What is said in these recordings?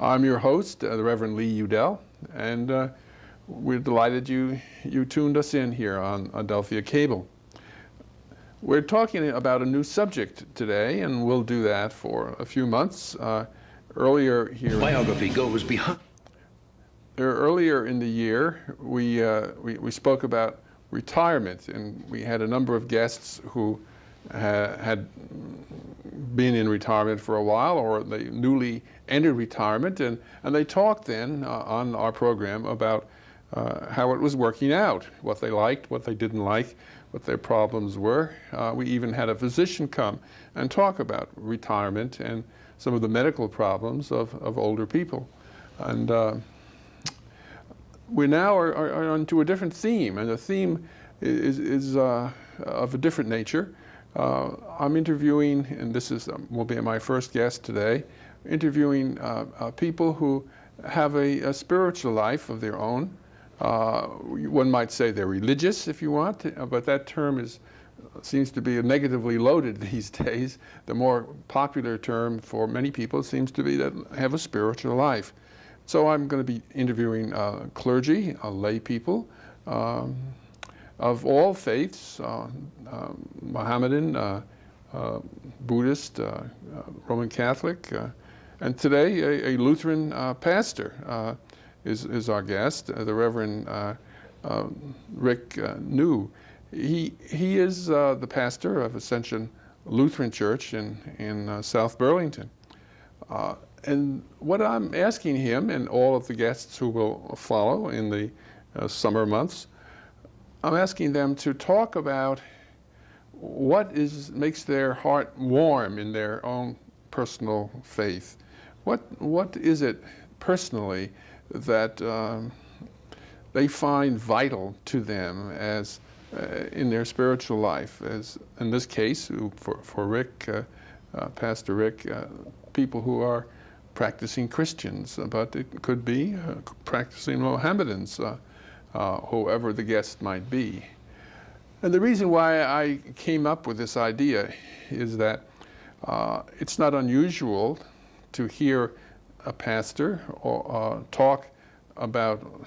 I'm your host, the Reverend Leland Udell, and we're delighted you tuned us in here on Adelphia Cable. We're talking about a new subject today, and we'll do that for a few months. Earlier here, biography goes behind. Earlier in the year, we spoke about retirement, and we had a number of guests who had been in retirement for a while, or they newly entered retirement, and they talked then on our program about how it was working out, what they liked, what they didn't like, what their problems were. We even had a physician come and talk about retirement and some of the medical problems of older people. And we now are onto a different theme, and the theme is of a different nature. I'm interviewing, and this will be my first guest today, interviewing people who have a spiritual life of their own. One might say they're religious, if you want, but that term seems to be negatively loaded these days. The more popular term for many people seems to be that have a spiritual life. So I'm going to be interviewing clergy, lay people, of all faiths, Mohammedan, Buddhist, Roman Catholic, and today a Lutheran pastor is our guest, the Reverend Rick New. He is the pastor of Ascension Lutheran Church in South Burlington. And what I'm asking him and all of the guests who will follow in the summer months, I'm asking them to talk about what makes their heart warm in their own personal faith. What is it personally that they find vital to them as in their spiritual life? As in this case, for Rick, Pastor Rick, people who are practicing Christians, but it could be practicing Mohammedans, whoever the guest might be. And the reason why I came up with this idea is that it's not unusual to hear a pastor talk about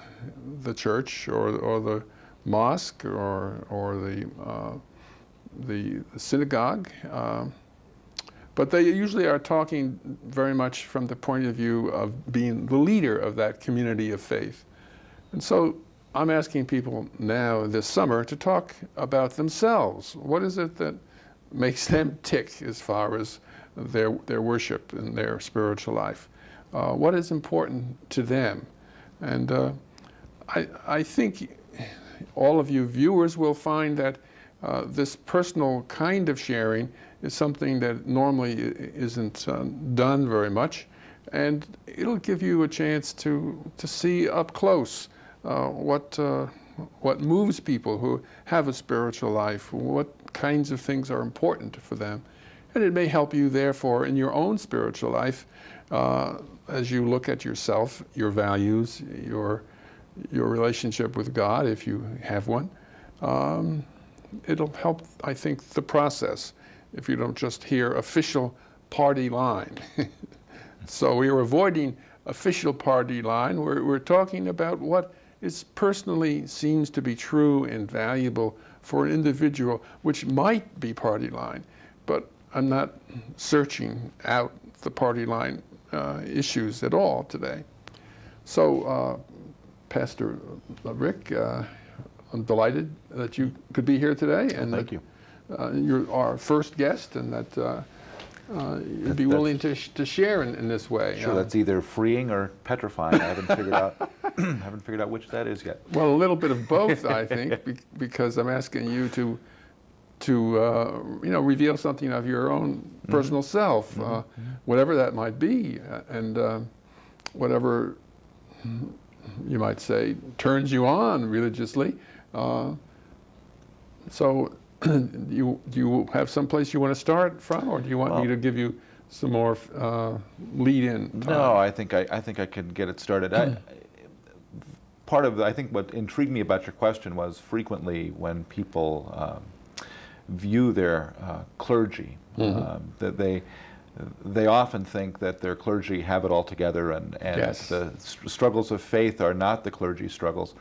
the church or the mosque or the synagogue, but they usually are talking very much from the point of view of being the leader of that community of faith. And so I'm asking people now this summer to talk about themselves. What is it that makes them tick as far as their worship and their spiritual life? What is important to them? And I think all of you viewers will find that this personal kind of sharing is something that normally isn't done very much, and it'll give you a chance to see up close what moves people who have a spiritual life, what kinds of things are important for them. And it may help you, therefore, in your own spiritual life as you look at yourself, your values, your relationship with God, if you have one. It'll help, I think, the process if you don't just hear official party line. So we are avoiding official party line. We're talking about what personally seems to be true and valuable for an individual, which might be party line, but I'm not searching out the party line issues at all today. So, Pastor Rick, I'm delighted that you could be here today, and thank you. You're our first guest, and that you'd be willing to share in this way. Sure, that's either freeing or petrifying. I haven't figured out haven't figured out which that is yet. Well, a little bit of both, I think, because I'm asking you to reveal something of your own personal self, whatever that might be, and whatever you might say turns you on religiously. So, do you have some place you want to start from, or do you want me to give you some more lead-in time? No, I think I can get it started. I think what intrigued me about your question was frequently when people view their clergy, that they often think that their clergy have it all together, and Yes. the struggles of faith are not the clergy struggles.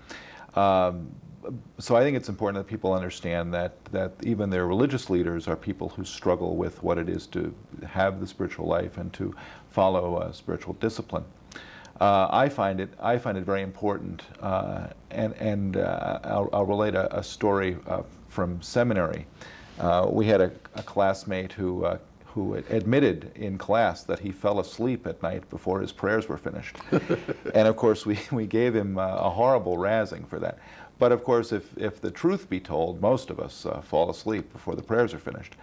So I think it's important that people understand that even their religious leaders are people who struggle with what it is to have the spiritual life and to follow spiritual discipline. I find it very important, and I'll relate a story from seminary. We had a classmate who admitted in class that he fell asleep at night before his prayers were finished. And of course we gave him a horrible razzing for that. But of course, if the truth be told, most of us fall asleep before the prayers are finished.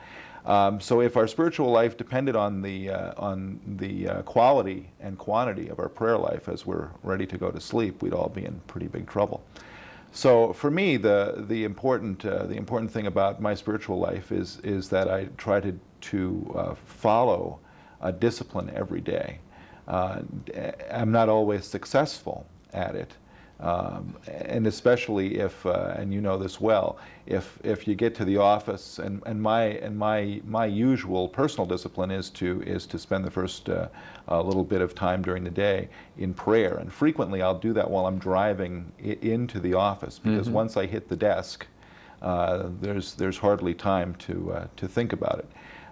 So if our spiritual life depended on the quality and quantity of our prayer life as we're ready to go to sleep, we'd all be in pretty big trouble. So for me, the important thing about my spiritual life is that I try to follow a discipline every day. I'm not always successful at it. And especially if, and you know this well, if you get to the office, and my usual personal discipline is to spend the first little bit of time during the day in prayer, and frequently I'll do that while I'm driving into the office, because once I hit the desk, there's hardly time to think about it.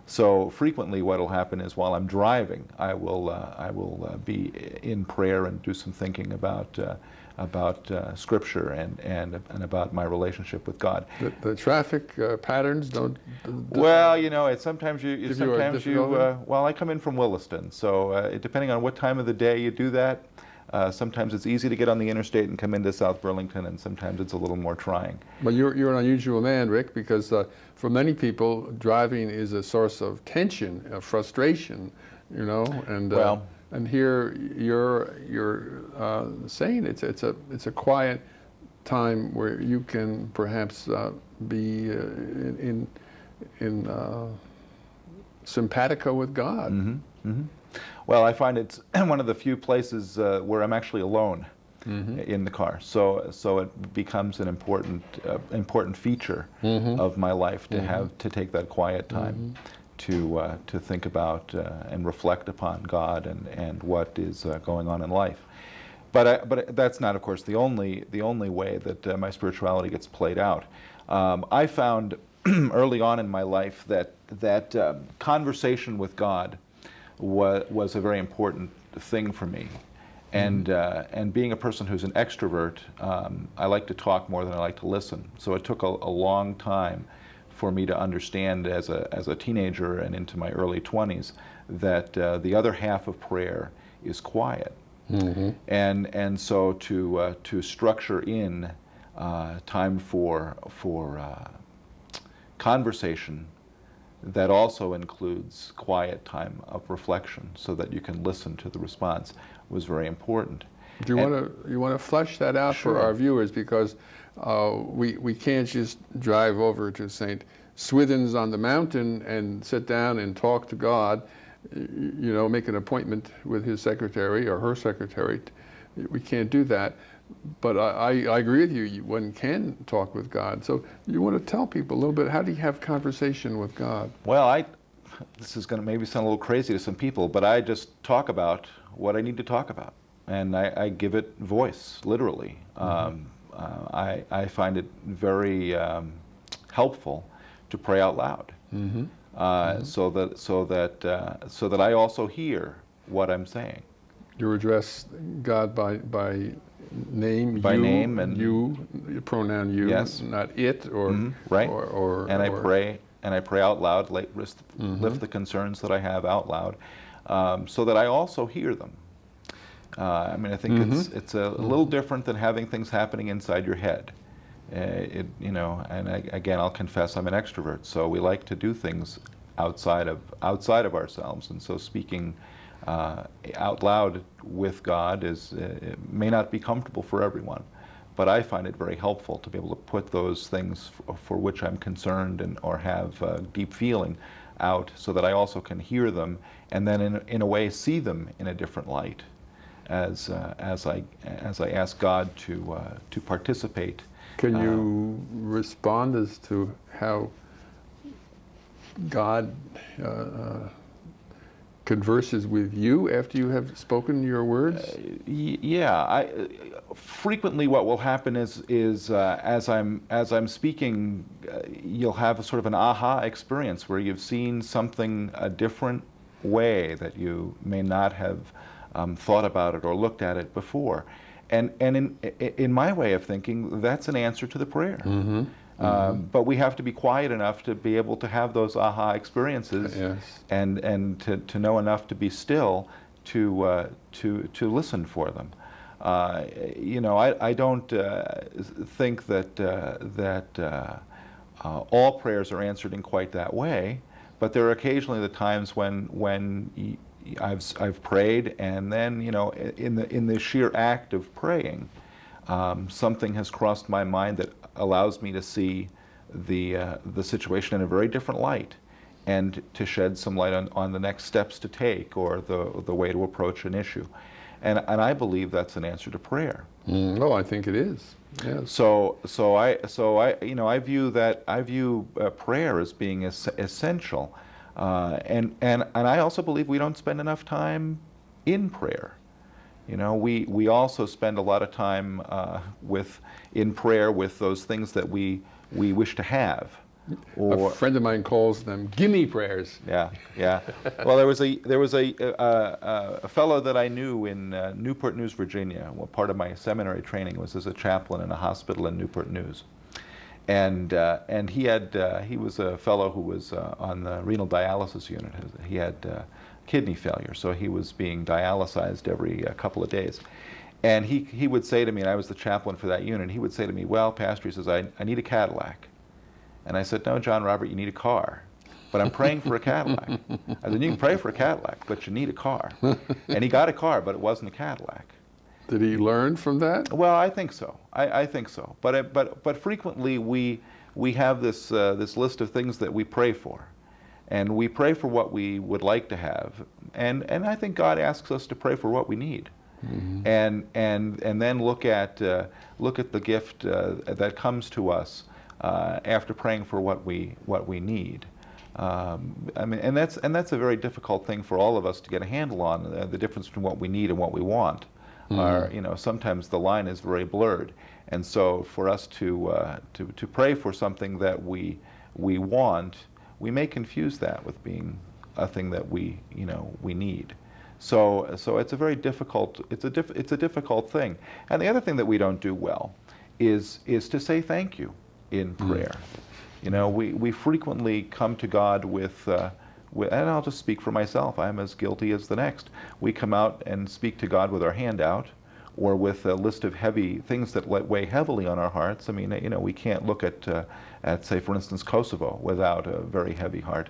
So frequently what will happen is while I'm driving, I will be in prayer and do some thinking about Scripture and about my relationship with God. The traffic patterns don't. Well, you know, sometimes you well, I come in from Williston, so depending on what time of the day you do that, sometimes it's easy to get on the interstate and come into South Burlington, and sometimes it's a little more trying. But you're an unusual man, Rick, because for many people, driving is a source of tension, of frustration, you know, and well. And here you're saying it's a quiet time where you can perhaps be in simpatico with God. Mm-hmm, mm-hmm. Well, I find it's one of the few places where I'm actually alone in the car. So it becomes an important feature of my life to take that quiet time. To think about and reflect upon God and what is going on in life, but that's not, of course, the only way that my spirituality gets played out. I found early on in my life that conversation with God was a very important thing for me, and being a person who's an extrovert, I like to talk more than I like to listen. So it took a long time for me to understand as a teenager and into my early 20s that the other half of prayer is quiet, and so to structure in time for conversation that also includes quiet time of reflection, so that you can listen to the response, was very important. Do you want to flesh that out Sure. for our viewers, because we can't just drive over to St. Swithin's on the mountain and sit down and talk to God, you know, make an appointment with his secretary or her secretary. We can't do that. But I agree with you, one can talk with God. So you want to tell people a little bit, how do you have conversation with God? Well, this is going to maybe sound a little crazy to some people, but I just talk about what I need to talk about, and I give it voice, literally. I find it very helpful to pray out loud, so that I also hear what I'm saying. You address God by name, by you, name, and you pronoun you, yes, not it, or right. or I pray out loud, lift the concerns that I have out loud, so that I also hear them. I mean, I think it's a little different than having things happening inside your head. You know, and again, I'll confess I'm an extrovert, so we like to do things outside of ourselves, and so speaking out loud with God it may not be comfortable for everyone, but I find it very helpful to be able to put those things for which I'm concerned or have deep feeling out, so that I also can hear them, and then in a way see them in a different light, as I ask God to participate. Can you respond as to how God converses with you after you have spoken your words? Yeah. Frequently, what will happen is as I'm speaking, you'll have a sort of an aha experience where you've seen something a different way that you may not have thought about it or looked at it before, and in my way of thinking, that's an answer to the prayer. Mm-hmm. But we have to be quiet enough to be able to have those aha experiences, Yes. and to know enough to be still to listen for them. I don't think that all prayers are answered in quite that way, but there are occasionally the times when I've prayed, and then in the sheer act of praying, something has crossed my mind that allows me to see the situation in a very different light, and to shed some light on the next steps to take, or the way to approach an issue. And I believe that's an answer to prayer. Oh, I think it is. Yes. So I view prayer as being essential, and I also believe we don't spend enough time in prayer. We also spend a lot of time in prayer with those things that we wish to have. A friend of mine calls them gimme prayers. Yeah. Well, there was a fellow that I knew in Newport News, Virginia. Well, part of my seminary training was as a chaplain in a hospital in Newport News, and he was a fellow who was on the renal dialysis unit. He had kidney failure, so he was being dialysized every couple of days. And he would say to me, and I was the chaplain for that unit, he would say to me, "Well, Pastor," he says, I need a Cadillac." And I said, "No, John Robert, you need a car." "But I'm praying for a Cadillac." I said, "You can pray for a Cadillac, but you need a car." And he got a car, but it wasn't a Cadillac. Did he learn from that? Well, I think so. I think so. But frequently we have this list of things that we pray for, and we pray for what we would like to have, and I think God asks us to pray for what we need. Mm-hmm. and then look at the gift that comes to us after praying for what we need. And that's a very difficult thing for all of us to get a handle on, the difference between what we need and what we want. Sometimes the line is very blurred, and so for us to pray for something that we want, we may confuse that with being a thing that we need. So it's a very difficult it's a difficult thing. And the other thing that we don't do well is to say thank you in prayer. We frequently come to God with, and I'll just speak for myself, I'm as guilty as the next. We come out and speak to God with our hand out, or with a list of heavy things that weigh heavily on our hearts. I mean, we can't look at say, for instance, Kosovo without a very heavy heart.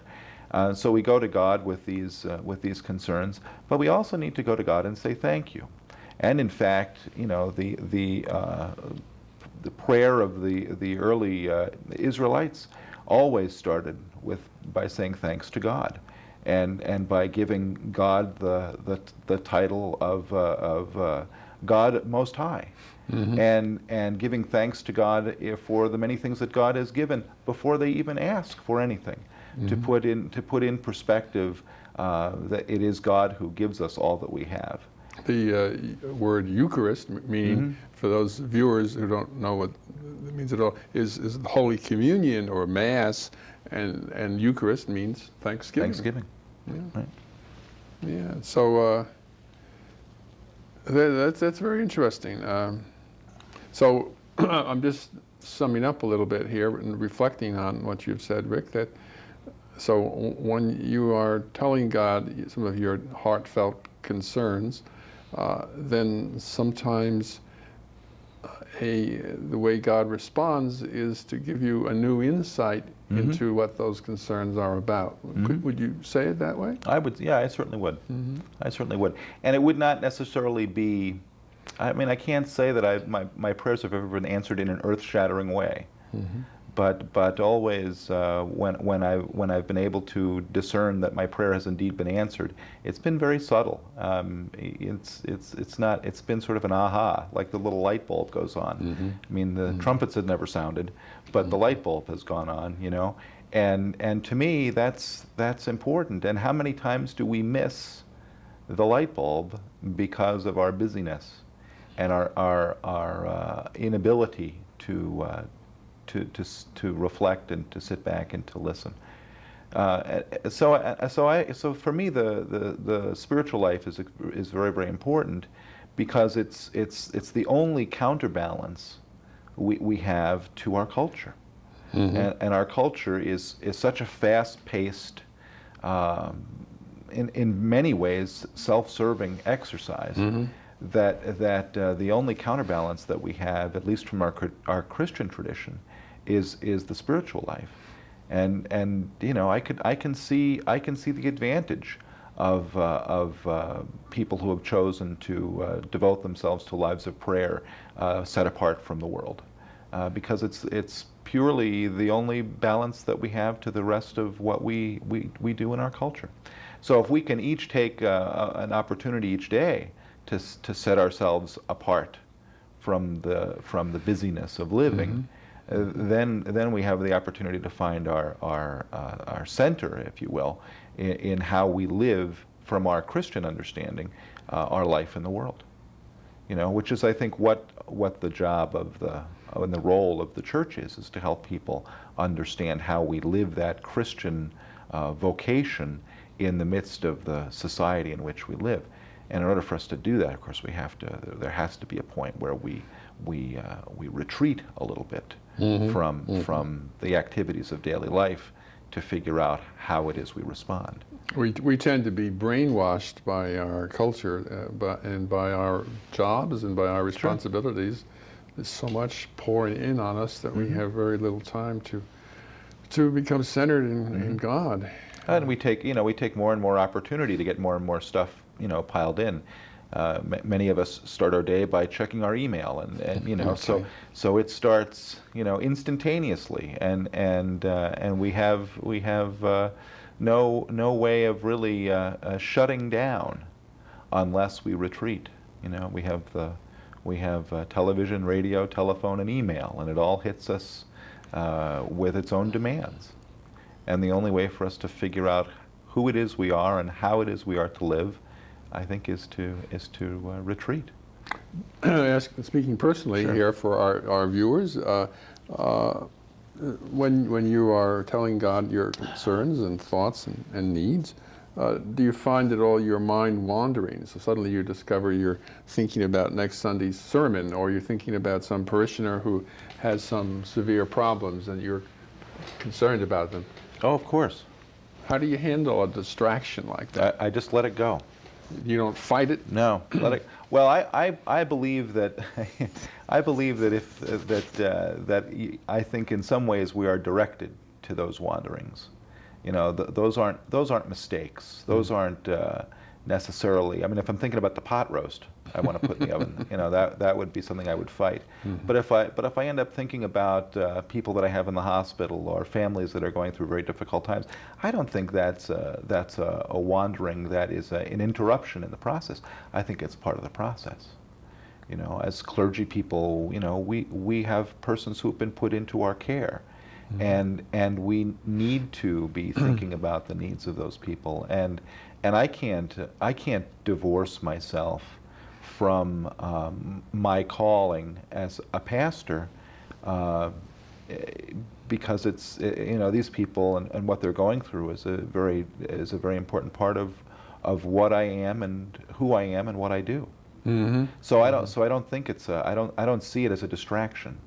So we go to God with these concerns, but we also need to go to God and say thank you. And in fact, the prayer of the early Israelites always started by saying thanks to God, and by giving God the title of God Most High, mm-hmm. and giving thanks to God for the many things that God has given before they even ask for anything, mm-hmm. to put in perspective that it is God who gives us all that we have. The word Eucharist, meaning, mm-hmm. for those viewers who don't know what it means at all, is the Holy Communion or Mass, and Eucharist means Thanksgiving. Thanksgiving. Yeah. Right. Yeah. So that's very interesting. So I'm just summing up a little bit here and reflecting on what you've said, Rick. So when you are telling God some of your heartfelt concerns, then sometimes the way God responds is to give you a new insight, mm-hmm. into what those concerns are about. Mm-hmm. Would you say it that way? I would. Yeah, I certainly would. Mm-hmm. I certainly would. And it would not necessarily be. I mean, I can't say that my prayers have ever been answered in an earth-shattering way. Mm-hmm. But always when I've been able to discern that my prayer has indeed been answered, it's been very subtle. It's been sort of an aha, like the little light bulb goes on. Mm-hmm. I mean, the mm-hmm. trumpets had never sounded, but mm-hmm. the light bulb has gone on, And to me, that's important. And how many times do we miss the light bulb because of our busyness and our inability to reflect and to sit back and to listen? So for me, the spiritual life is very, very important, because it's the only counterbalance we have to our culture. And our culture is such a fast-paced, in many ways, self-serving exercise, that the only counterbalance that we have, at least from our Christian tradition, is the spiritual life. And you know, I can see the advantage of people who have chosen to devote themselves to lives of prayer, set apart from the world, because it's purely the only balance that we have to the rest of what we do in our culture. So if we can each take an opportunity each day to set ourselves apart from the busyness of living, then we have the opportunity to find our center, if you will, in how we live from our Christian understanding, our life in the world. You know, which is, I think, what the job and the role of the church is to help people understand how we live that Christian vocation in the midst of the society in which we live. And in order for us to do that, of course, there has to be a point where we retreat a little bit from the activities of daily life to figure out how it is we respond. We tend to be brainwashed by our culture, and by our jobs and by our responsibilities. There's so much pouring in on us that we have very little time to become centered in God. And we take more and more opportunity to get more and more stuff, piled in. Many of us start our day by checking our email, and so it starts, instantaneously, and we have no way of really shutting down unless we retreat. We have television, radio, telephone, and email, and it all hits us with its own demands. And the only way for us to figure out who it is we are and how it is we are to live, I think, is to retreat. Speaking personally here for our viewers, when you are telling God your concerns and thoughts and needs, do you find at all your mind wandering? So suddenly you discover you're thinking about next Sunday's sermon, or you're thinking about some parishioner who has some severe problems and you're concerned about them. Oh, of course. How do you handle a distraction like that? I just let it go. You don't fight it? No, let it. Well, I believe that I believe that I think in some ways we are directed to those wanderings. Those aren't mistakes. Those aren't necessarily. I mean, if I'm thinking about the pot roast I want to put in the oven, that would be something I would fight. But if I end up thinking about people that I have in the hospital or families that are going through very difficult times, I don't think that's a wandering that is an interruption in the process. I think it's part of the process. As clergy people, we have persons who've been put into our care. And we need to be thinking about the needs of those people, and I can't divorce myself from my calling as a pastor, because it's these people and what they're going through is a very important part of what I am and who I am and what I do. So I don't think it's I don't see it as a distraction.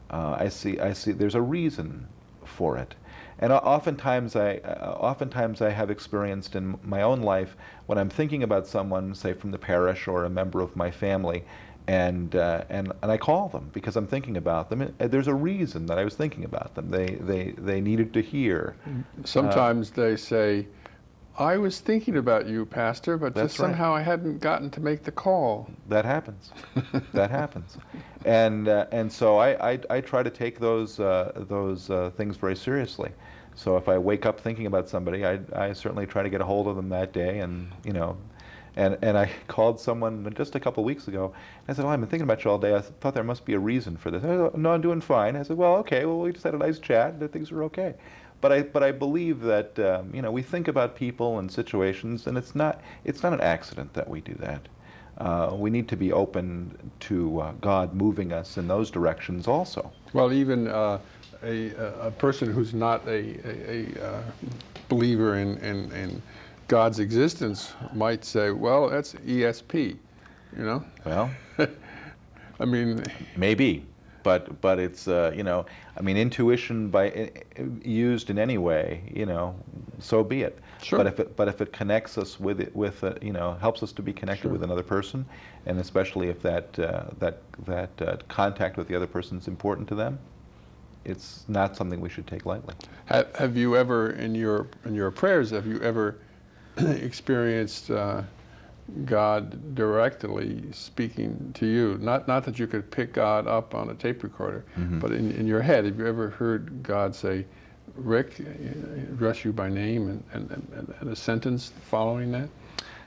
I see there's a reason for it, and oftentimes I have experienced in my own life when I'm thinking about someone, say from the parish or a member of my family, and I call them because I'm thinking about them. There's a reason that I was thinking about them. They needed to hear. Sometimes they say, I was thinking about you, Pastor, but just somehow I hadn't gotten to make the call. That happens. That happens. And so I try to take those things very seriously. So if I wake up thinking about somebody, I certainly try to get a hold of them that day, and I called someone just a couple weeks ago. I said, well, I've been thinking about you all day. I thought there must be a reason for this. I said, no, I'm doing fine. I said, well, okay, well, we just had a nice chat, and things were okay. But I believe that you know, we think about people and situations, and it's not an accident that we do that. We need to be open to God moving us in those directions also. Well, even a person who's not a believer in God's existence might say, well, that's ESP, you know? Well, I mean, maybe, but it's you know, I mean, intuition used in any way, you know, so be it. Sure. But if it connects us with you know, helps us to be connected Sure. with another person, and especially if that contact with the other person is important to them, it's not something we should take lightly. have you ever, in your prayers, have you ever experienced God directly speaking to you? Not that you could pick God up on a tape recorder, but in your head, have you ever heard God say, Rick, address you by name, and a sentence following that?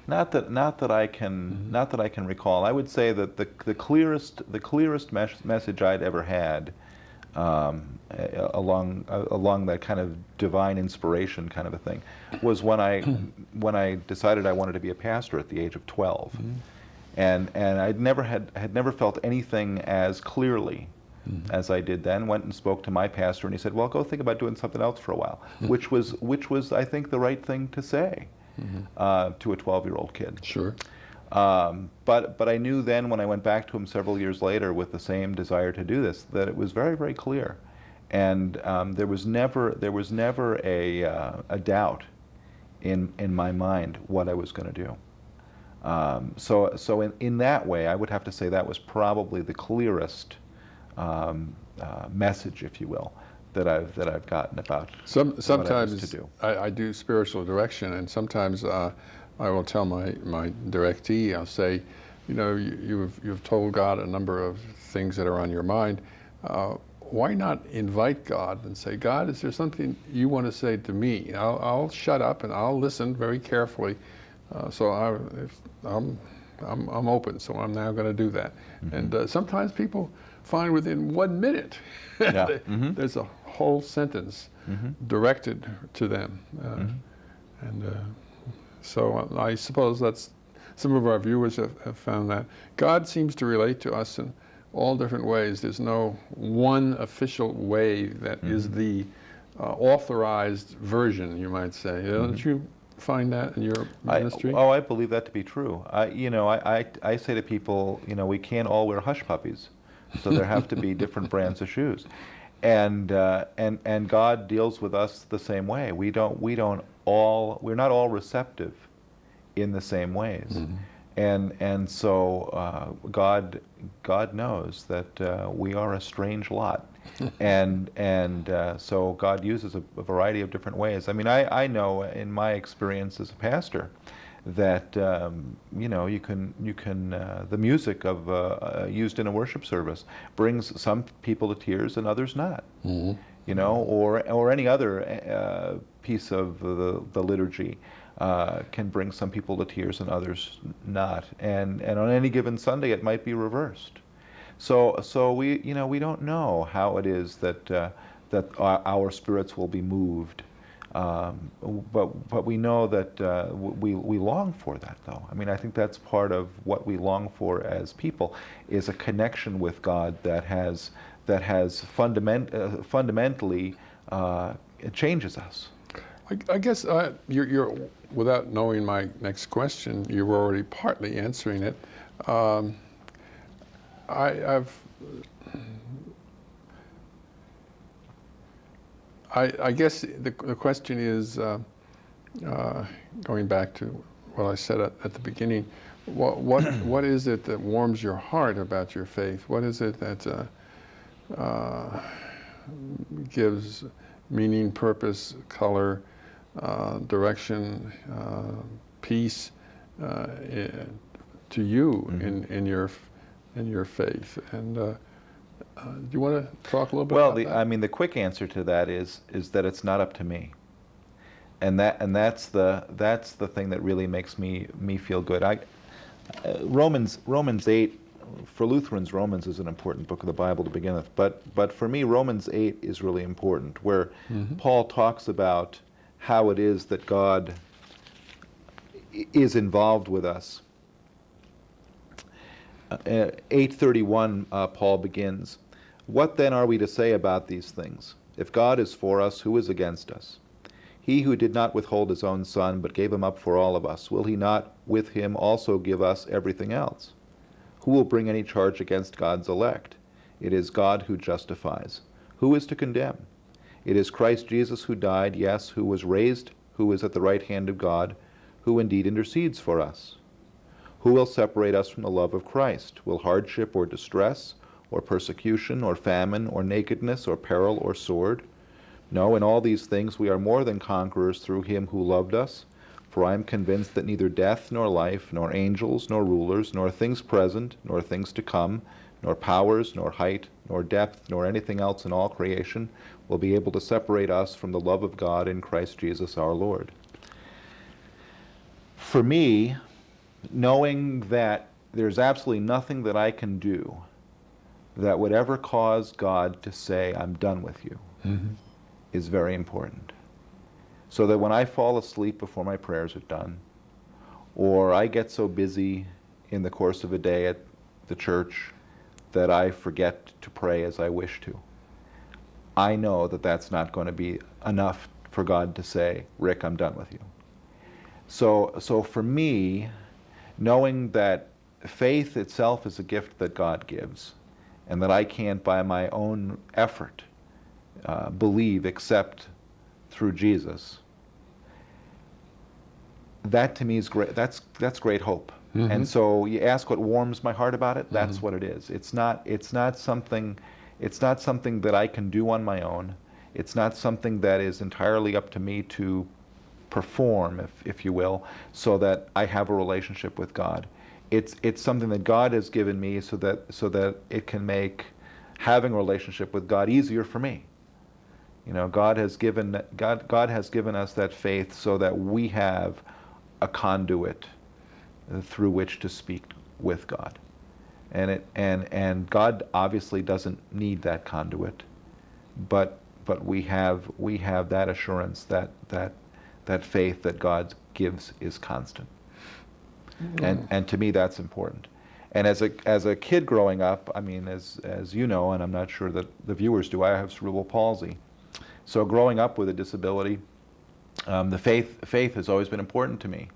Not that I can recall. I would say that the clearest message I'd ever had along that kind of divine inspiration kind of a thing was when I decided I wanted to be a pastor at the age of 12, and I'd never felt anything as clearly as I did then. Went and spoke to my pastor, and he said, "Well, go think about doing something else for a while," which was I think the right thing to say to a 12-year-old kid. Sure. But I knew then, when I went back to him several years later with the same desire to do this, that it was very, very clear, and there was never a doubt in my mind what I was going to do. So in that way, I would have to say that was probably the clearest message, if you will, that I've gotten about Sometimes what I was to do. I do spiritual direction, and sometimes I will tell my directee, I'll say, you know, you've told God a number of things that are on your mind. Why not invite God and say, God, is there something you want to say to me? I'll shut up and I'll listen very carefully. I'm open, so I'm now going to do that. And sometimes people find within 1 minute there's a whole sentence directed to them. So I suppose that's, some of our viewers have found that. God seems to relate to us in all different ways. There's no one official way that is the authorized version, you might say. Don't you find that in your ministry? I believe that to be true. You know, I say to people, you know, we can't all wear hush puppies, so there have to be different brands of shoes. And God deals with us the same way. We're not all receptive in the same ways. And so God knows that we are a strange lot. and so God uses a variety of different ways. I mean, I know in my experience as a pastor that you know, you can the music of used in a worship service brings some people to tears and others not. You know, or any other piece of the liturgy can bring some people to tears and others not. And on any given Sunday, it might be reversed. So we, you know, we don't know how it is that our spirits will be moved. But we know that we long for that, though. I mean, I think that's part of what we long for as people, is a connection with God that has fundamentally it changes us. I guess you're, without knowing my next question, you were already partly answering it. I guess the question is, going back to what I said at the beginning, what is it that warms your heart about your faith? What is it that gives meaning, purpose, color, direction, peace to you in your faith? And do you want to talk a little bit about that? I mean, the quick answer to that is that it's not up to me, and that's the thing that really makes me feel good. Romans 8, for Lutherans, Romans is an important book of the Bible to begin with. But for me, Romans 8 is really important, where Paul talks about how it is that God is involved with us. 8:31, Paul begins, "What then are we to say about these things? If God is for us, who is against us? He who did not withhold his own Son, but gave him up for all of us, will he not with him also give us everything else? Who will bring any charge against God's elect? It is God who justifies. Who is to condemn? It is Christ Jesus who died, yes, who was raised, who is at the right hand of God, who indeed intercedes for us. Who will separate us from the love of Christ? Will hardship or distress, or persecution, or famine, or nakedness, or peril, or sword? No, in all these things we are more than conquerors through him who loved us. For I am convinced that neither death, nor life, nor angels, nor rulers, nor things present, nor things to come, nor powers, nor height, nor depth, nor anything else in all creation will be able to separate us from the love of God in Christ Jesus our Lord." For me, knowing that there's absolutely nothing that I can do that would ever cause God to say, "I'm done with you," is very important. So that when I fall asleep before my prayers are done, or I get so busy in the course of a day at the church that I forget to pray as I wish to, I know that that's not going to be enough for God to say, "Rick, I'm done with you." So for me, knowing that faith itself is a gift that God gives, and that I can't by my own effort believe except through Jesus, that to me is great. That's great hope. And so you ask what warms my heart about it. That's what it is. It's not something that I can do on my own. It's not something that is entirely up to me to perform, if you will, so that I have a relationship with God. It's something that God has given me so that it can make having a relationship with God easier for me. You know, God has given us that faith so that we have a conduit through which to speak with God, and God obviously doesn't need that conduit, but we have that assurance that faith that God gives is constant, and to me that's important. And as a kid growing up, I mean, as you know, and I'm not sure that the viewers do, I have cerebral palsy. So growing up with a disability, the faith has always been important to me.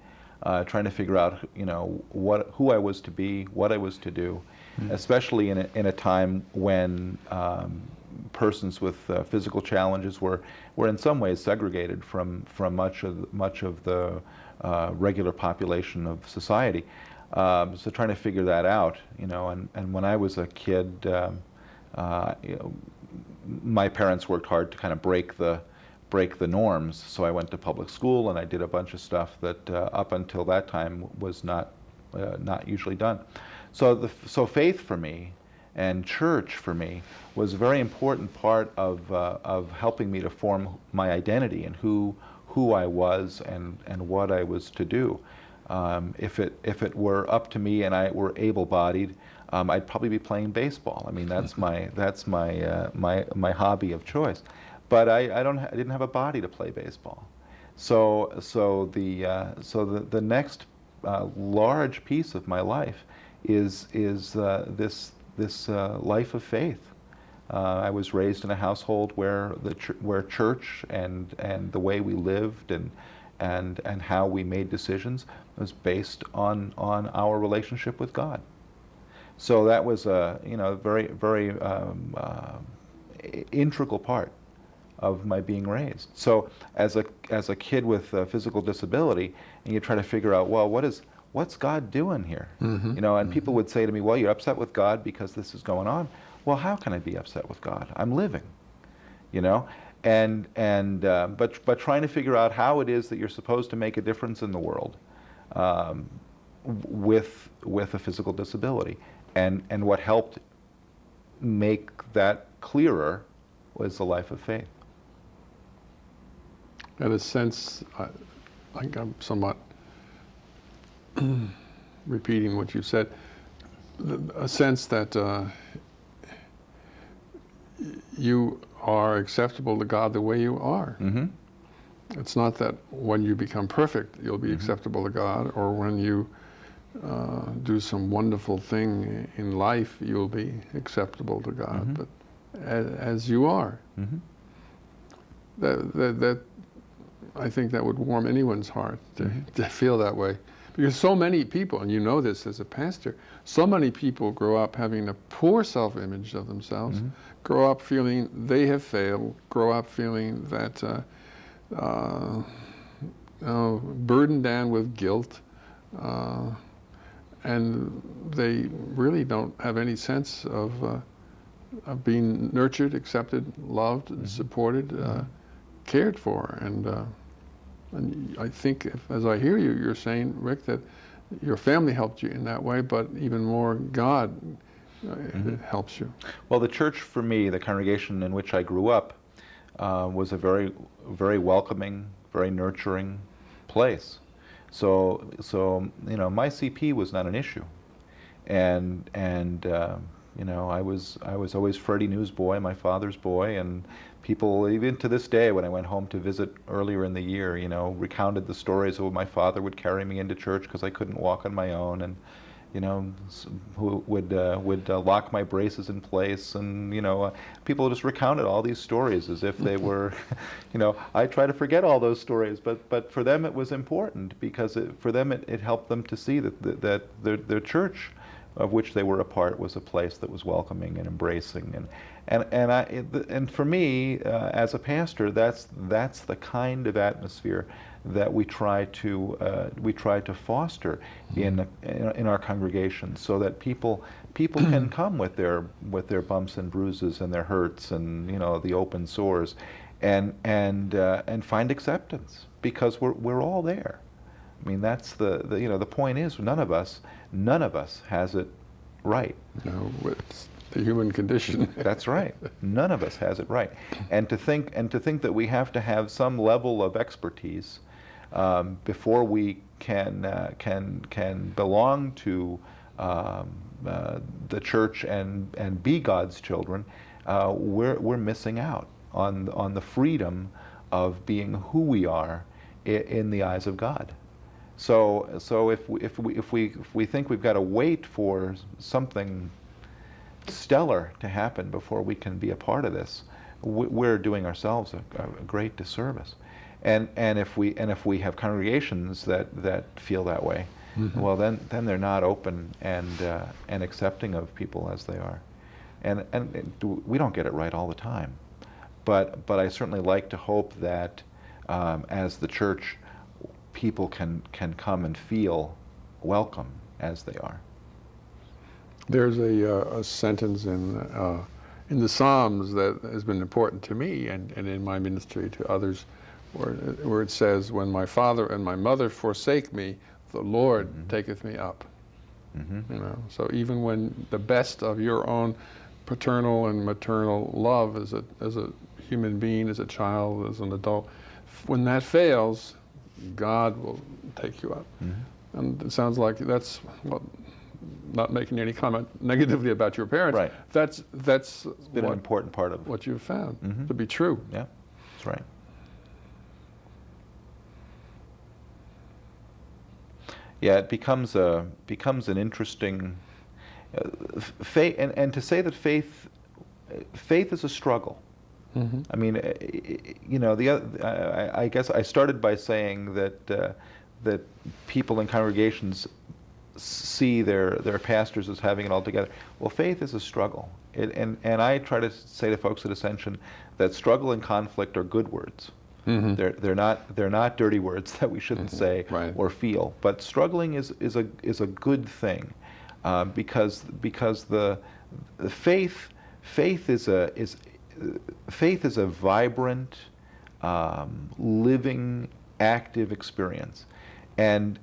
Trying to figure out, you know, who I was to be, what I was to do, especially in a time when persons with physical challenges were in some ways segregated from much of the regular population of society. So trying to figure that out, you know, and when I was a kid, you know, my parents worked hard to kind of break the norms. So I went to public school and I did a bunch of stuff that up until that time was not usually done. So faith for me and church for me was a very important part of helping me to form my identity and who I was and what I was to do. If it were up to me and I were able-bodied, I'd probably be playing baseball. I mean, that's my hobby of choice. But I didn't have a body to play baseball. So the next large piece of my life is this life of faith. I was raised in a household where church and the way we lived and how we made decisions was based on our relationship with God. So that was a very integral part of my being raised. So as a kid with a physical disability, and you try to figure out, well, what's God doing here? You know, and people would say to me, well, you're upset with God because this is going on. Well, how can I be upset with God? I'm living, you know, but trying to figure out how it is that you're supposed to make a difference in the world with a physical disability, and what helped make that clearer was the life of faith. In a sense, I think I'm somewhat repeating what you said. a sense that you are acceptable to God the way you are. Mm-hmm. It's not that when you become perfect, you'll be acceptable to God, or when you do some wonderful thing in life, you'll be acceptable to God. But as you are, that I think that would warm anyone's heart to feel that way. Because so many people, and you know this as a pastor, so many people grow up having a poor self-image of themselves, grow up feeling they have failed, grow up feeling that burdened down with guilt, and they really don't have any sense of being nurtured, accepted, loved, and supported, cared for. And I think, as I hear you, you're saying, Rick, that your family helped you in that way, but even more, God helps you. Well, the church for me, the congregation in which I grew up, was a very, very welcoming, very nurturing place. So you know, my CP was not an issue, and you know, I was always Freddie News boy, my father's boy, and people, even to this day, when I went home to visit earlier in the year, you know, recounted the stories of my father would carry me into church because I couldn't walk on my own, and you know, who would lock my braces in place, and you know, people just recounted all these stories as if they were, you know, I try to forget all those stories, but for them it was important because for them it helped them to see that their church, of which they were a part, was a place that was welcoming and embracing, and for me as a pastor, that's the kind of atmosphere that we try to foster in our congregation, so that people can come with their bumps and bruises and their hurts and, you know, the open sores, and find acceptance, because we're all there. I mean, that's the you know, the point is, none of us has it right. No, it's the human condition. That's right. None of us has it right. And to think that we have to have some level of expertise before we can belong to the church and be God's children, we're missing out on the freedom of being who we are in the eyes of God. So if we think we've got to wait for something stellar to happen before we can be a part of this, we're doing ourselves a great disservice. And if we have congregations that feel that way, well, then they're not open and accepting of people as they are. And we don't get it right all the time, but I certainly like to hope that as the church, people can come and feel welcome as they are. There's a sentence in the Psalms that has been important to me and in my ministry to others, where it says, "When my father and my mother forsake me, the Lord taketh me up." You know, so even when the best of your own paternal and maternal love as a human being, as a child, as an adult, when that fails, God will take you up. And it sounds like that's what, not making any comment negatively about your parents, right. That's been an important part of what you've found to be true. Yeah, that's right. Yeah, it becomes an interesting faith, and to say that faith is a struggle. I mean, you know, I guess I started by saying that people in congregations see their pastors as having it all together. Well, faith is a struggle, and I try to say to folks at Ascension that struggle and conflict are good words. They're not dirty words that we shouldn't say or feel. But struggling is a good thing, because the faith is a vibrant, living, active experience, and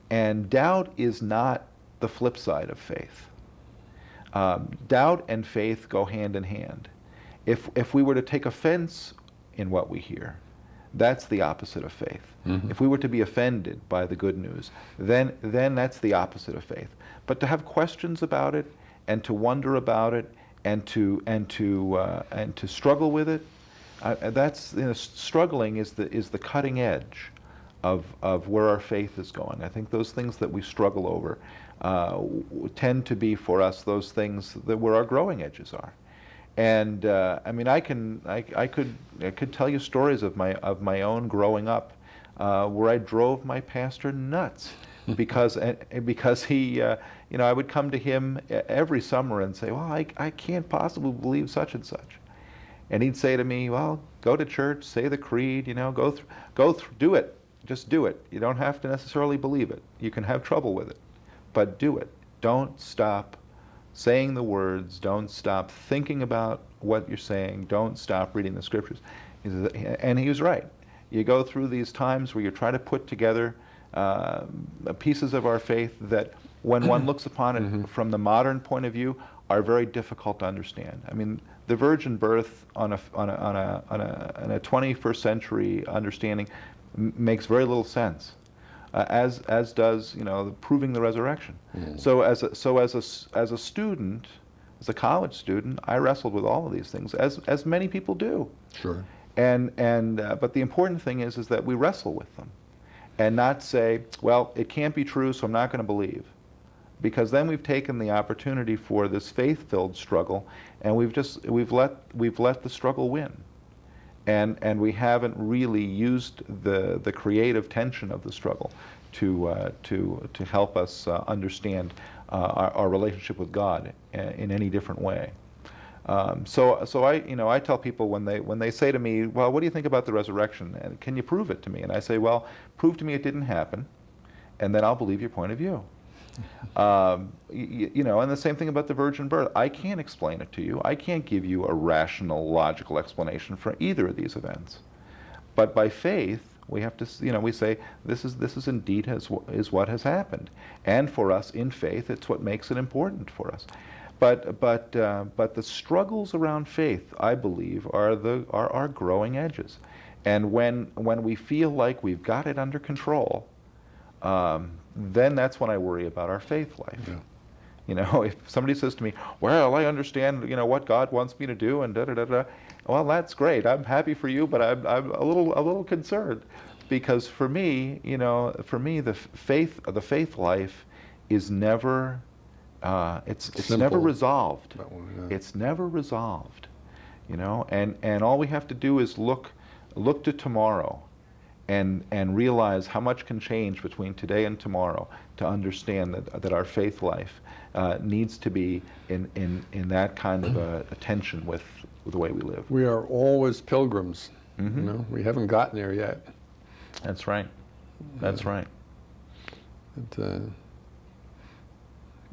doubt is not the flip side of faith. Doubt and faith go hand in hand. If we were to take offense in what we hear, that's the opposite of faith. If we were to be offended by the good news, then that's the opposite of faith. But to have questions about it and to wonder about it and to struggle with it. That's, you know, struggling is the cutting edge of where our faith is going. I think those things that we struggle over tend to be for us those things that where our growing edges are. And I mean, I could tell you stories of my own growing up where I drove my pastor nuts because he, you know, I would come to him every summer and say, well, I can't possibly believe such and such. And he'd say to me, well, go to church, say the creed, you know, do it. Just do it. You don't have to necessarily believe it. You can have trouble with it, but do it. Don't stop saying the words. Don't stop thinking about what you're saying. Don't stop reading the scriptures. And he was right. You go through these times where you try to put together pieces of our faith that, when one looks upon it from the modern point of view, are very difficult to understand. I mean, the virgin birth on a 21st century understanding makes very little sense, as does, you know, proving the resurrection. So as a student, as a college student, I wrestled with all of these things, as many people do. Sure. But the important thing is that we wrestle with them, and not say, well, it can't be true, so I'm not going to believe. Because then we've taken the opportunity for this faith-filled struggle, and we've let the struggle win, and we haven't really used the creative tension of the struggle to help us understand our relationship with God in any different way. So I tell people when they say to me, well, what do you think about the resurrection, and can you prove it to me? And I say, well, prove to me it didn't happen, and then I'll believe your point of view. You know, and the same thing about the virgin birth. I can't explain it to you. I can't give you a rational, logical explanation for either of these events. But by faith, we have to, you know, we say this is indeed is what has happened, and for us in faith, it's what makes it important for us. But the struggles around faith, I believe, are our growing edges, and when we feel like we've got it under control, then that's when I worry about our faith life. Yeah. You know, if somebody says to me, well, I understand, you know, what God wants me to do, and da-da-da-da, well, that's great. I'm happy for you, but I'm a little concerned, because for me, you know, the faith life is never, it's never resolved. Yeah. It's never resolved, you know, and all we have to do is look to tomorrow, and realize how much can change between today and tomorrow to understand that our faith life needs to be in that kind of a tension with the way we live. We are always pilgrims. You know, we haven't gotten there yet. That's right. That's right.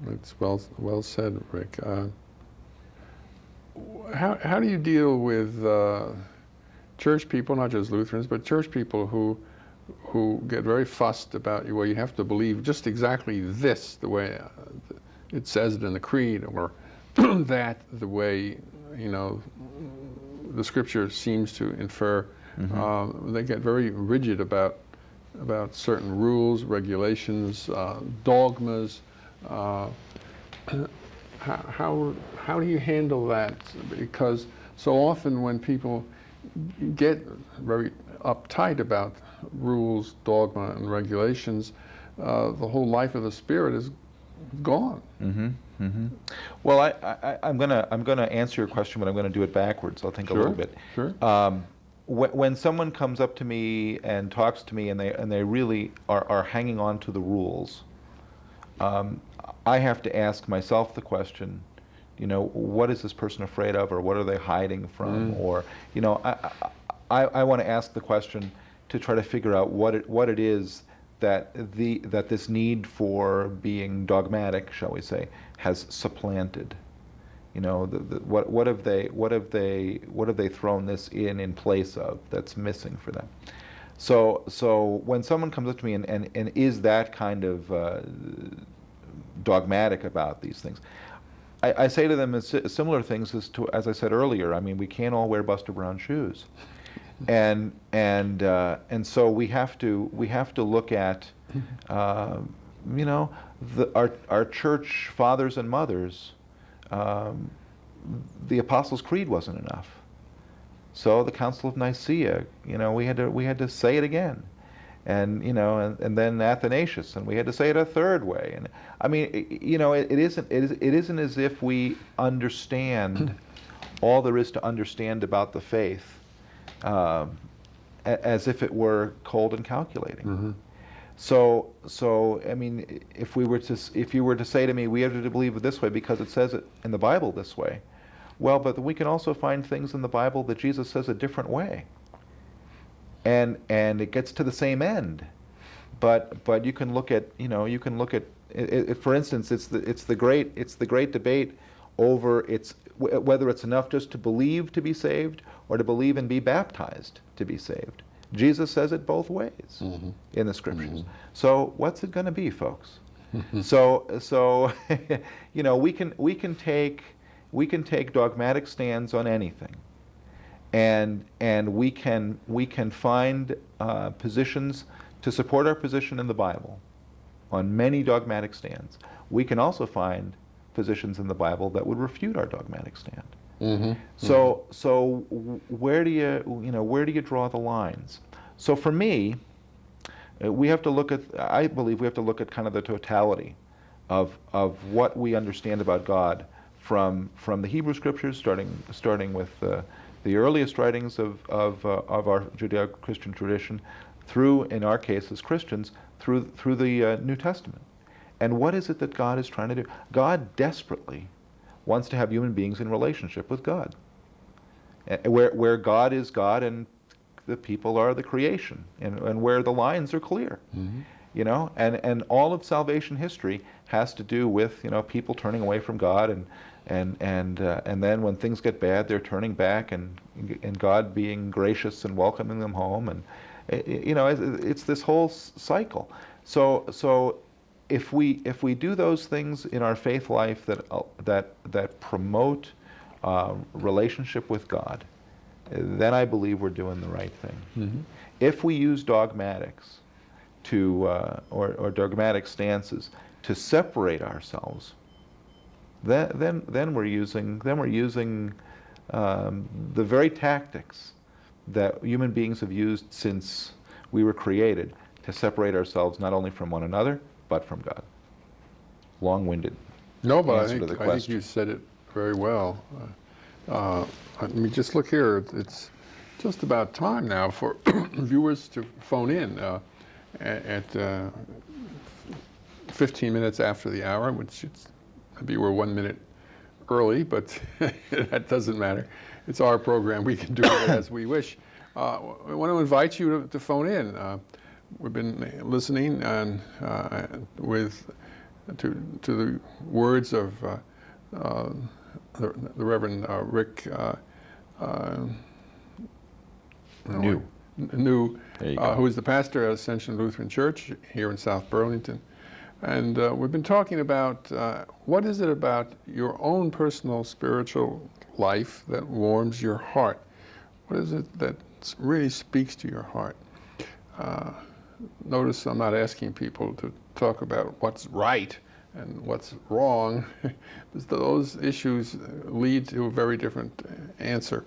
It's well said, Rick. How do you deal with church people, not just Lutherans, but church people who get very fussed about, well, you have to believe just exactly this, the way it says it in the creed, or that the way, you know, the scripture seems to infer. They get very rigid about certain rules, regulations, dogmas. How do you handle that? Because so often when people get very uptight about rules, dogma, and regulations, the whole life of the Spirit is gone. Well, I'm gonna answer your question, but I'm gonna do it backwards. I'll think a little bit. Sure. When someone comes up to me and talks to me, and they really are hanging on to the rules, I have to ask myself the question, you know, what is this person afraid of, or what are they hiding from, or, you know, I want to ask the question to try to figure out what it is that this need for being dogmatic, shall we say, has supplanted. You know, what have they thrown this in place of that's missing for them? So when someone comes up to me and is that kind of dogmatic about these things, I say to them similar things as I said earlier. I mean, we can't all wear Buster Brown shoes, and so we have to look at, you know, our church fathers and mothers the Apostles' Creed wasn't enough. So the Council of Nicaea, we had to say it again, and and then Athanasius, and we had to say it a third way. And I mean, it isn't as if we understand all there is to understand about the faith, as if it were cold and calculating. Mm-hmm. So I mean, if you were to say to me, we have to believe it this way because it says it in the Bible this way, well, but we can also find things in the Bible that Jesus says a different way, and it gets to the same end, but you can look at it, for instance, it's the great debate over whether it's enough just to believe to be saved or to believe and be baptized to be saved. Jesus says it both ways mm-hmm. in the Scriptures. Mm-hmm. So what's it going to be, folks? So we can take dogmatic stands on anything, and we can find positions to support our position in the Bible on many dogmatic stands. We can also find positions in the Bible that would refute our dogmatic stand. Mm-hmm. So where do you draw the lines? So for me, I believe we have to look at kind of the totality of what we understand about God from the Hebrew Scriptures, starting with the earliest writings of our Judeo-Christian tradition, through, in our case as Christians, through the New Testament. And what is it that God is trying to do? God desperately wants to have human beings in relationship with God, where God is God and the people are the creation, and where the lines are clear. Mm-hmm. And all of salvation history has to do with people turning away from God, and then when things get bad, they're turning back, and God being gracious and welcoming them home, and it's this whole cycle. So if we do those things in our faith life that promote relationship with God, then I believe we're doing the right thing. Mm-hmm. If we use dogmatics or dogmatic stances to separate ourselves, then we're using the very tactics that human beings have used since we were created to separate ourselves not only from one another but from God. Long-winded. No, but I think you said it very well. Let me just look here. It's just about time now for viewers to phone in at 15 minutes after the hour, which maybe we're 1 minute early, but that doesn't matter. It's our program. We can do it as we wish. I want to invite you to phone in. We've been listening to the words of the Reverend Rick New, who is the pastor at Ascension Lutheran Church here in South Burlington. And we've been talking about what is it about your own personal spiritual life that warms your heart? What is it that really speaks to your heart? Notice I'm not asking people to talk about what's right and what's wrong, because those issues lead to a very different answer.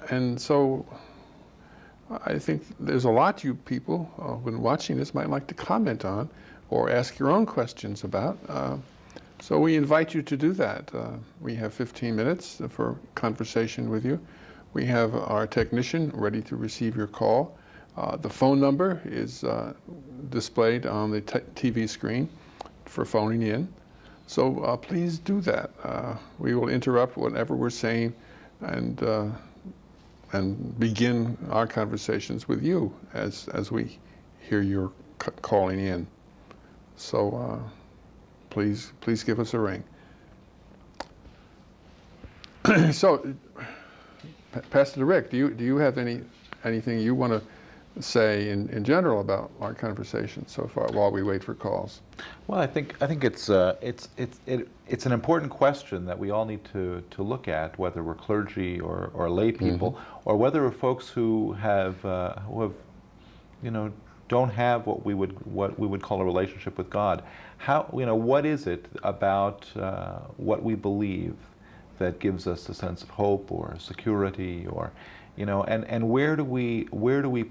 And so I think there's a lot you people who've been watching this might like to comment on or ask your own questions about. So we invite you to do that. We have 15 minutes for conversation with you. We have our technician ready to receive your call. The phone number is displayed on the TV screen for phoning in. So please do that. We will interrupt whatever we're saying and begin our conversations with you as we hear your calling in. So please give us a ring. So, Pastor Rick, do you have anything you want to say in general about our conversation so far while we wait for calls? Well, I think it's an important question that we all need to look at, whether we're clergy or lay people, mm-hmm. or whether we're folks who have don't have what we would call a relationship with God. How, what is it about what we believe that gives us a sense of hope or security, or, and where do we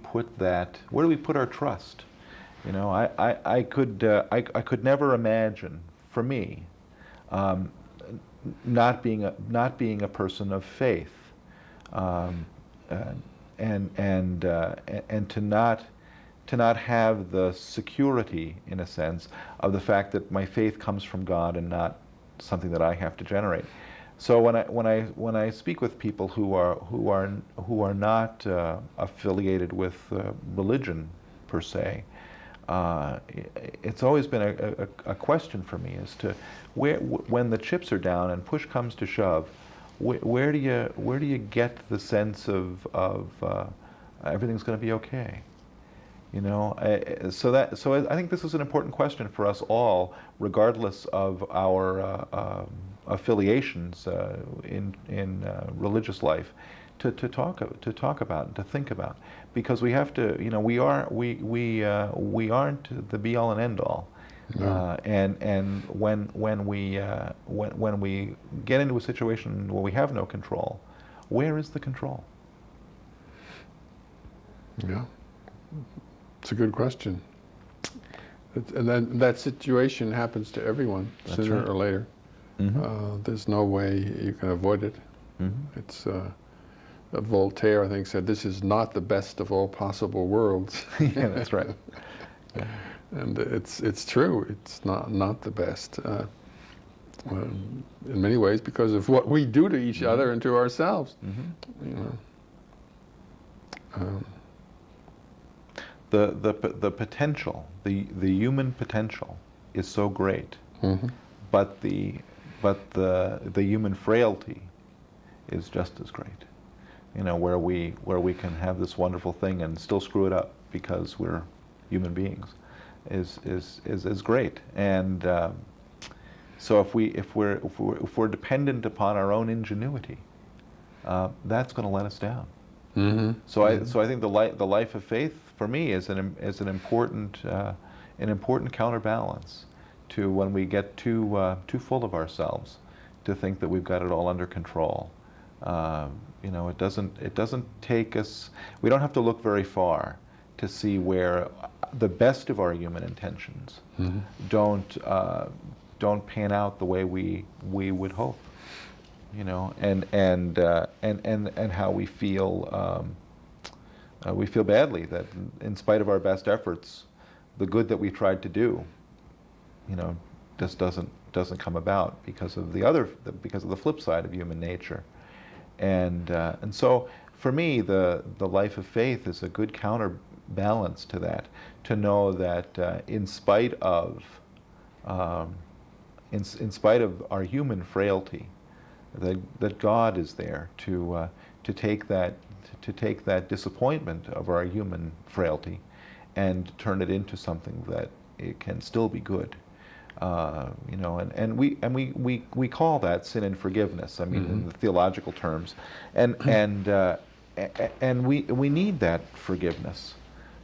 put that? Where do we put our trust? I could never imagine, for me, not being a person of faith, and to not have the security, in a sense, of the fact that my faith comes from God and not something that I have to generate. So when I speak with people who are not affiliated with religion per se, it's always been a question for me as to when the chips are down and push comes to shove, where do you get the sense of everything's going to be okay? So I think this is an important question for us all, regardless of our affiliations in religious life, to talk about and to think about, because we have to. We aren't the be all and end all. No. And when we get into a situation where we have no control, where is the control? Yeah, it's a good question. And then that situation happens to everyone. That's sooner right. or later. Mm-hmm. There's no way you can avoid it. Mm-hmm. It's Voltaire, I think, said, "This is not the best of all possible worlds." Yeah, that's right. Yeah. And it's true. It's not the best in many ways, because of what we do to each mm-hmm. other and to ourselves. Mm-hmm. The potential, the human potential, is so great, mm-hmm. but the human frailty is just as great. Where we can have this wonderful thing and still screw it up because we're human beings, is great. And so if we're dependent upon our own ingenuity, that's going to let us down. Mm-hmm. So I think the life of faith for me is an important counterbalance to when we get too full of ourselves, to think that we've got it all under control. It doesn't take us. We don't have to look very far to see where the best of our human intentions mm-hmm. don't pan out the way we would hope. And how we feel badly that in spite of our best efforts, the good that we tried to do, just doesn't come about because of the flip side of human nature. And so for me, the life of faith is a good counterbalance to that, to know that in spite of our human frailty, that God is there to take that disappointment of our human frailty and turn it into something that it can still be good. And we call that sin and forgiveness. I mean, mm-hmm. in the theological terms, and we need that forgiveness,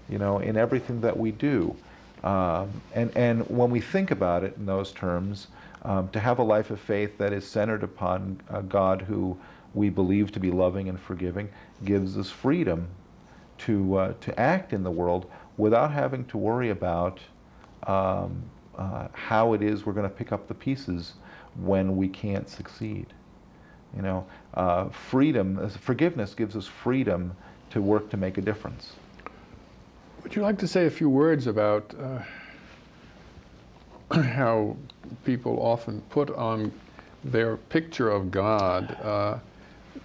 in everything that we do. And when we think about it in those terms, to have a life of faith that is centered upon a God who we believe to be loving and forgiving gives us freedom to act in the world without having to worry about how it is we're going to pick up the pieces when we can't succeed. Forgiveness gives us freedom to work to make a difference. Would you like to say a few words about how people often put on their picture of God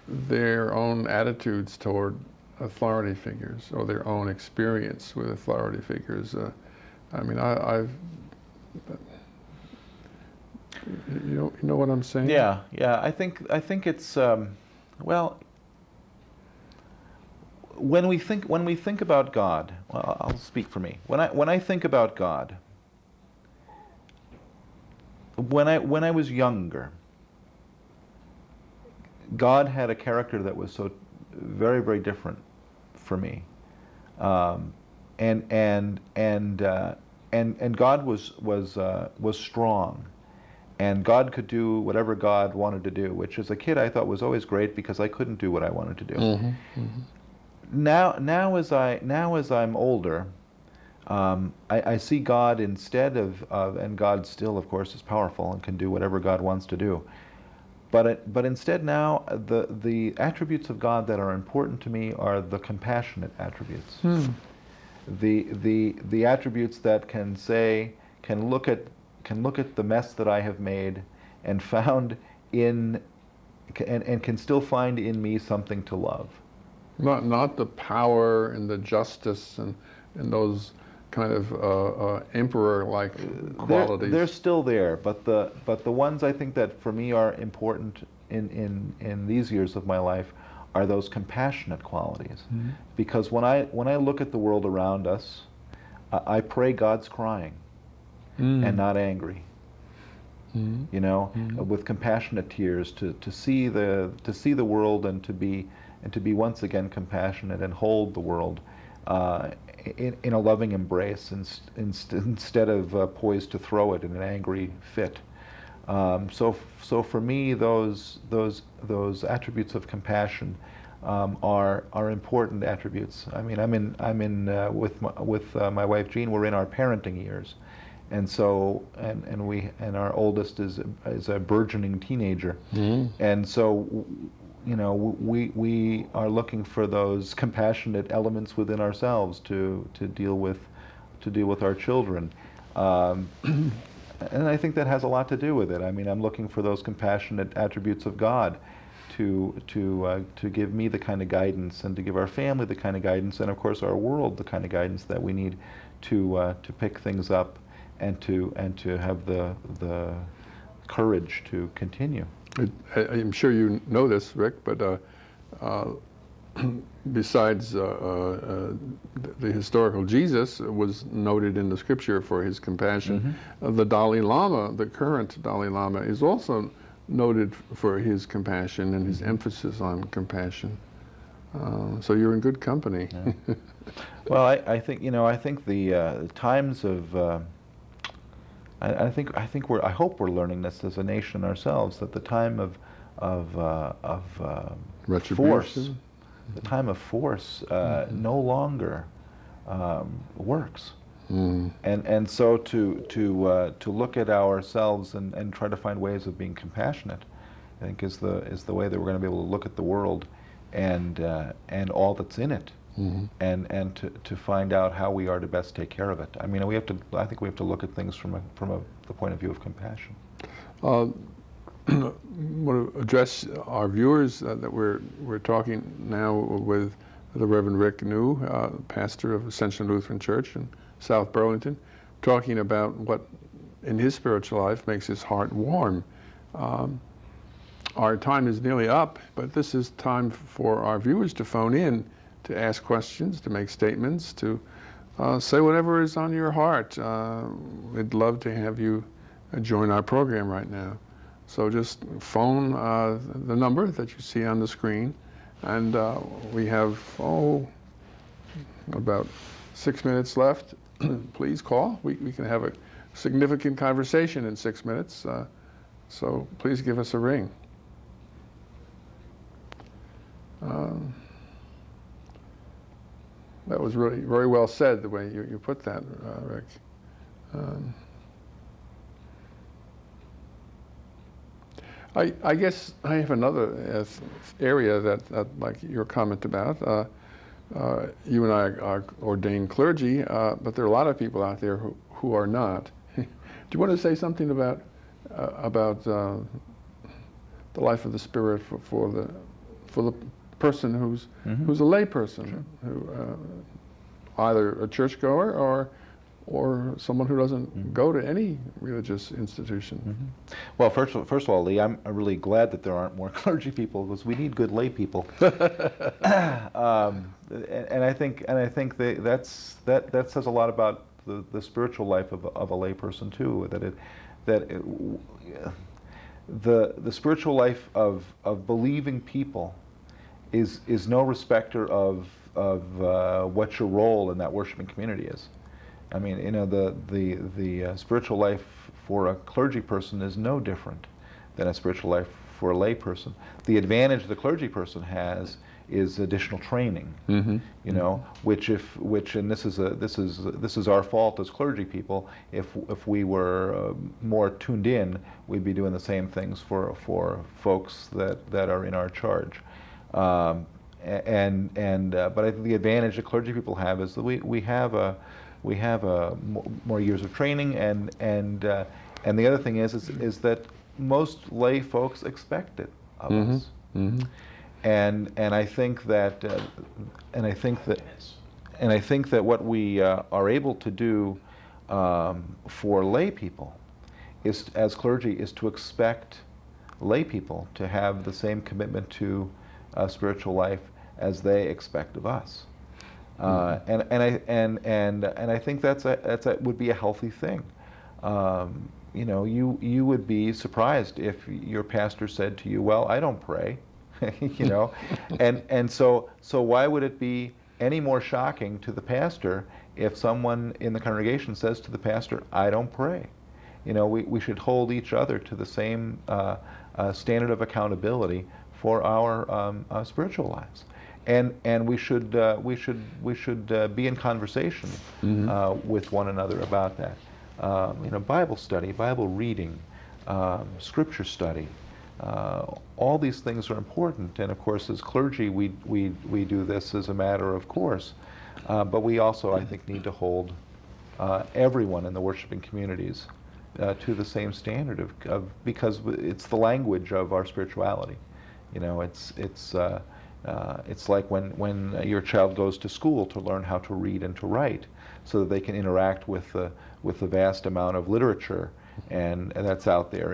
their own attitudes toward authority figures, or their own experience with authority figures? I've you know what I'm saying? Yeah. I think it's well, when we think about God. Well, I'll speak for me. When I think about God, when I was younger, God had a character that was so very, very different for me. and God was strong, and God could do whatever God wanted to do, which as a kid I thought was always great because I couldn't do what I wanted to do. Mm-hmm. Mm-hmm. Now as I'm older, I see God instead of, and God still, of course, is powerful and can do whatever God wants to do. But instead now, the attributes of God that are important to me are the compassionate attributes. Hmm. The attributes that can look at the mess that I have made and can still find in me something to love. Not the power and the justice and those kind of emperor-like qualities. They're still there, but the ones I think that for me are important in these years of my life are those compassionate qualities. Mm-hmm. Because when I look at the world around us, I pray God's crying and not angry. Mm-hmm. You know, with compassionate tears to see the world and to be once again compassionate and hold the world in a loving embrace instead of poised to throw it in an angry fit. So for me, those attributes of compassion are important attributes. I mean, I'm in with my wife Jean. We're in our parenting years, and so and our oldest is a burgeoning teenager, and so. You know, we are looking for those compassionate elements within ourselves to deal with our children, and I think that has a lot to do with it. I mean, I'm looking for those compassionate attributes of God to give me the kind of guidance and to give our family the kind of guidance, and of course our world the kind of guidance that we need to pick things up and to have the courage to continue. I'm sure you know this, Rick, but besides the historical Jesus was noted in the scripture for his compassion, the Dalai Lama, the current Dalai Lama, is also noted for his compassion and his emphasis on compassion. So you're in good company. Yeah. Well, I think the times of I hope we're learning this as a nation ourselves, that the time of force, the time of force no longer works. And so to look at ourselves and try to find ways of being compassionate, I think is the way that we're going to be able to look at the world and all that's in it. And to find out how we are to best take care of it. I mean, I think we have to look at things from the point of view of compassion. I want to address our viewers that we're talking now with the Reverend Rick New, pastor of Ascension Lutheran Church in South Burlington, talking about what in his spiritual life makes his heart warm. Our time is nearly up, but this is time for our viewers to phone in, to ask questions, to make statements, to say whatever is on your heart. We'd love to have you join our program right now. So just phone the number that you see on the screen, and we have, about 6 minutes left. Please call. We can have a significant conversation in 6 minutes, so please give us a ring. That was really very well said, the way you put that, Rick. I guess I have another area that like your comment about. You and I are ordained clergy, but there are a lot of people out there who are not. Do you want to say something about the life of the Spirit for the person who's a lay person, who either a churchgoer or someone who doesn't go to any religious institution? Well, first of all, Lee, I'm really glad that there aren't more clergy people, because we need good lay people. And I think that says a lot about the spiritual life of a lay person too. The spiritual life of believing people is no respecter of what your role in that worshiping community is. I mean, you know, the spiritual life for a clergy person is no different than a spiritual life for a lay person. The advantage the clergy person has is additional training, you know, which and this is our fault as clergy people. If we were more tuned in, we'd be doing the same things for folks that are in our charge. But I think the advantage that clergy people have is that we have more years of training, and the other thing is that most lay folks expect it of us. And I think that what we are able to do for lay people is, as clergy, is to expect lay people to have the same commitment to spiritual life as they expect of us. And I think that would be a healthy thing. You know, you would be surprised if your pastor said to you, "Well, I don't pray." You know, and so why would it be any more shocking to the pastor if someone in the congregation says to the pastor, "I don't pray"? You know, we should hold each other to the same standard of accountability for our spiritual lives, and we should be in conversation with one another about that. You know, Bible study, Bible reading, scripture study. All these things are important, and of course, as clergy, we do this as a matter of course. But we also, I think, need to hold everyone in the worshiping communities to the same standard because it's the language of our spirituality. You know, it's like when your child goes to school to learn how to read and to write, so that they can interact with the vast amount of literature and that's out there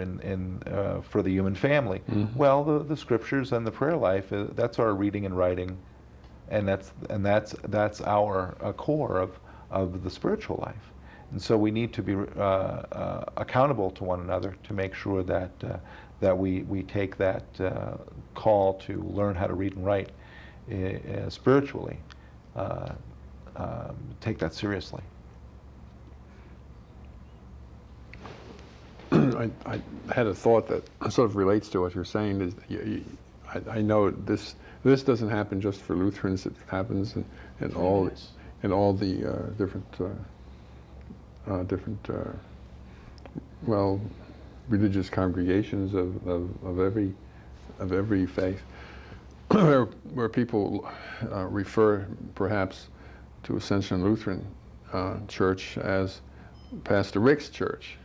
for the human family. Well, the scriptures and the prayer life, that's our reading and writing, and that's our core of the spiritual life. And so we need to be accountable to one another to make sure that we take that call to learn how to read and write spiritually, take that seriously. I had a thought that sort of relates to what you're saying. Is I know this doesn't happen just for Lutherans. It happens in all the different religious congregations of every faith, where people refer perhaps to Ascension Lutheran Church as Pastor Rick's church.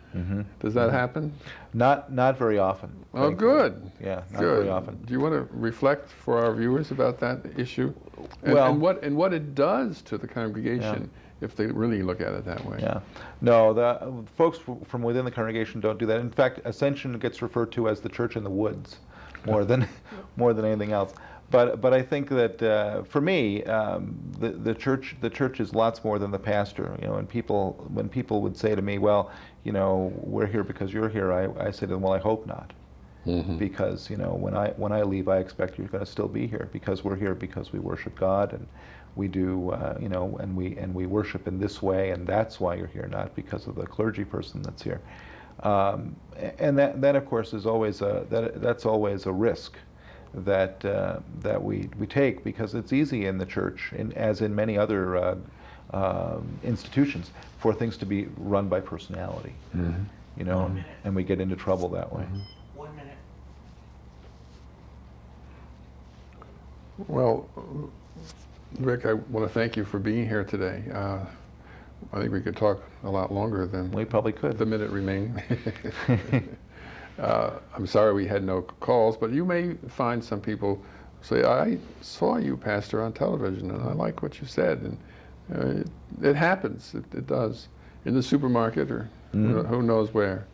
Does that happen? Not very often. Oh, good. Yeah, not good. very often. Do you want to reflect for our viewers about that issue, and what it does to the congregation if they really look at it that way? Yeah. No, the folks from within the congregation don't do that. In fact, Ascension gets referred to as the church in the woods, more than anything else. But I think that for me, the church is lots more than the pastor. You know, when people would say to me, "Well, you know, we're here because you're here," I say to them, "Well, I hope not, because you know, when I leave, I expect you're going to still be here, because we're here because we worship God, and we do you know, and we worship in this way, and that's why you're here, not because of the clergy person that's here." And that of course is always that's always a risk that we take, because it's easy in the church, as in many other institutions, for things to be run by personality, you know, and we get into trouble that way. 1 minute. Well, Rick, I want to thank you for being here today. I think we could talk a lot longer than We probably could. the minute remaining. I'm sorry we had no calls, but you may find some people say, "I saw you, Pastor, on television, and I like what you said." And it happens. It does, in the supermarket or who knows where.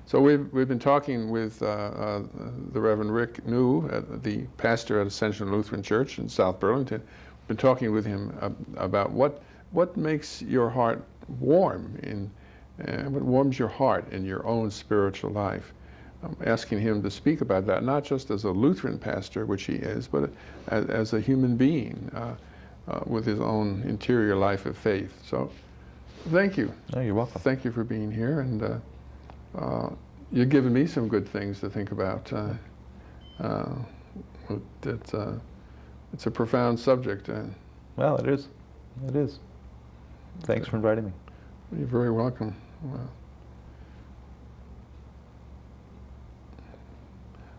So we've been talking with the Reverend Rick New, the pastor at Ascension Lutheran Church in South Burlington. We've been talking with him about what makes your heart warm what warms your heart in your own spiritual life. asking him to speak about that, not just as a Lutheran pastor, which he is, but as a human being with his own interior life of faith. So thank you. No, you're welcome. Thank you for being here, and you've given me some good things to think about. It's a profound subject. Well, it is. It is. Thanks for inviting me. You're very welcome.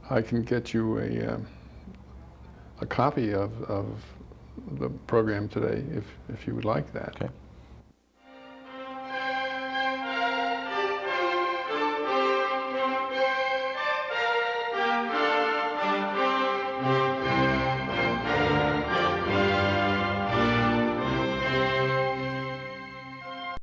I can get you a copy of the program today if you would like that. Okay.